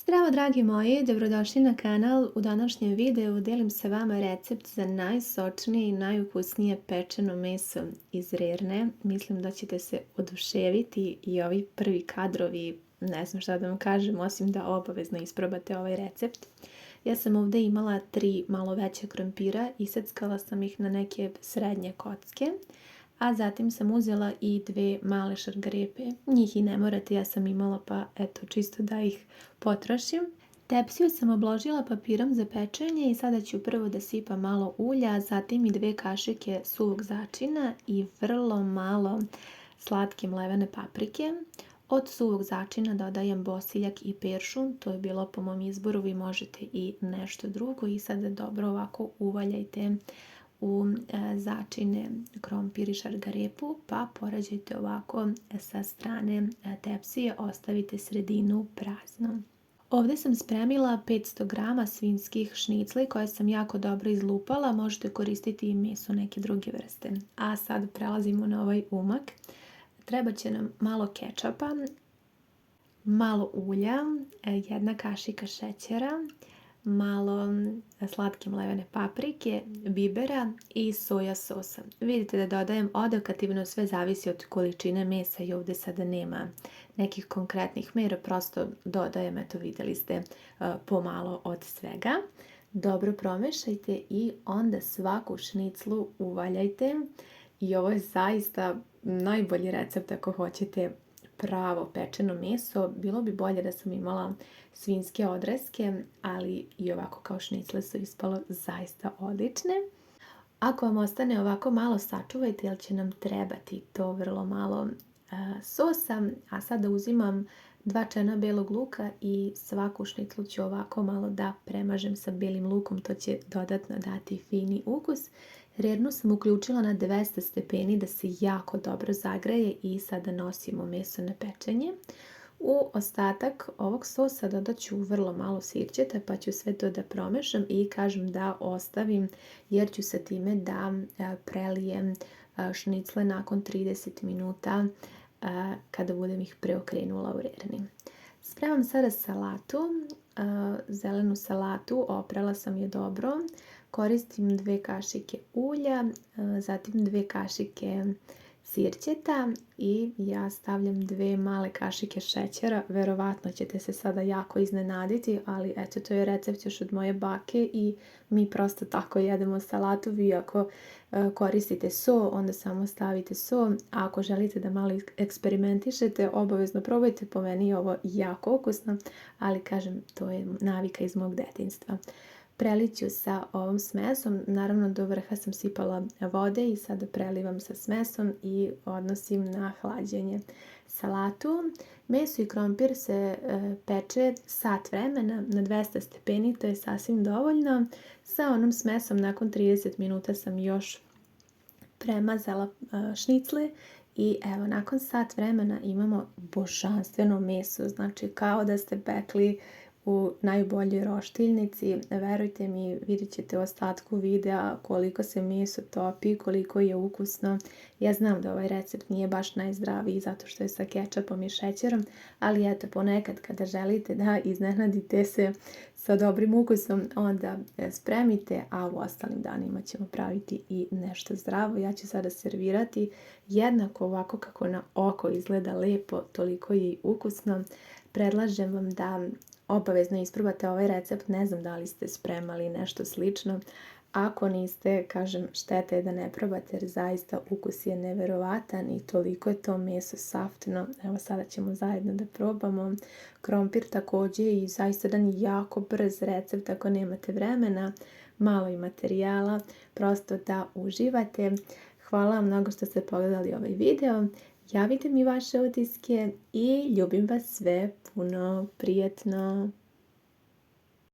Zdravo dragi moji, dobrodošli na kanal. U današnjem videu delim sa vama recept za najsočnije i najukusnije pečeno meso iz rerne. Mislim da ćete se oduševiti i ovi prvi kadrovi, ne znam šta da vam kažem, osim da obavezno isprobate ovaj recept. Ja sam ovdje imala 3 malo veće krompira, iseckala sam ih na neke srednje kocke. A zatim sam uzela i 2 male šargarepe. Njih i ne morate, ja sam imala pa eto čisto da ih potrošim. Tepsiju sam obložila papirom za pečenje i sada ću prvo da sipam malo ulja, zatim i 2 kašike suvog začina i vrlo malo slatke mlevene paprike. Od suvog začina dodajem bosiljak i peršun, to je bilo po mom izboru, vi možete i nešto drugo i sada dobro ovako uvaljajte u začine krompir i šargarepu, pa poređajte ovako sa strane tepsije, ostavite sredinu praznu. Ovdje sam spremila 500 g svinjskih šnicli koje sam jako dobro izlupala, možete koristiti i meso neke druge vrste. A sad prelazimo na ovaj umak. Treba će nam malo kečapa, malo ulja, 1 kašika šećera, malo slatke mlevene paprike, bibera i soja sosa. Vidite da dodajem odokativno, sve zavisi od količine mesa i ovdje sada nema nekih konkretnih mjera, prosto dodajem, eto vidjeli ste, pomalo od svega. Dobro promešajte i onda svaku šniclu uvaljajte i ovo je zaista najbolji recept ako hoćete pravo pečeno meso. Bilo bi bolje da sam imala svinjske odreske, ali i ovako kao šnicle su ispalo zaista odlične. Ako vam ostane ovako malo, sačuvajte jer će nam trebati to vrlo malo sosa. A sada uzimam 2 čena belog luka i svaku šniclu ću ovako malo da premažem sa belim lukom, to će dodatno dati fini ukus. Rernu sam uključila na 200 stepeni da se jako dobro zagreje i sada nosimo meso na pečenje. U ostatak ovog sosa dodat ću vrlo malo sirćeta, pa ću sve to da promešam i kažem da ostavim jer ću sa time da prelijem šnicle nakon 30 minuta kada budem ih preokrenula u rerni. Spremam sada salatu, zelenu salatu, oprala sam je dobro. Koristim 2 kašike ulja, zatim 2 kašike sirćeta i ja stavljam 2 male kašike šećera. Verovatno ćete se sada jako iznenaditi, ali eto, to je recept još od moje bake i mi prosto tako jedemo salatu. Vi ako koristite so, onda samo stavite so, a ako želite da malo eksperimentišete, obavezno probajte, po meni je ovo jako ukusno, ali kažem, to je navika iz mog detinjstva. Preliću sa ovom smesom, naravno do vrha sam sipala vode i sada prelivam sa smesom i odnosim na hlađenje salatu. Meso i krompir se peče sat vremena na 200 stepeni, to je sasvim dovoljno. Sa onom smesom nakon 30 minuta sam još premazala šnicle i evo, nakon sat vremena imamo božanstveno meso, znači kao da ste pekli u najboljoj roštiljnici. Verujte mi, vidjet ćete u ostatku videa koliko se meso topi, koliko je ukusno. Ja znam da ovaj recept nije baš najzdraviji zato što je sa kečapom i šećerom, ali eto, ponekad kada želite da iznenadite se sa dobrim ukusom, onda spremite, a u ostalim danima ćemo praviti i nešto zdravo. Ja ću sada servirati jednako ovako kako na oko izgleda lepo, toliko je i ukusno. Predlažem vam da obavezno isprobate ovaj recept, ne znam da li ste spremali nešto slično. Ako niste, kažem, šteta je da ne probate jer zaista ukus je neverovatan i toliko je to meso saftno. Evo sada ćemo zajedno da probamo. Krompir također i zaista jedan jako brz recept ako nemate vremena, malo i materijala, prosto da uživate. Hvala vam mnogo što ste pogledali ovaj video. Javite mi vaše utiske i ljubim vas sve puno, prijetno.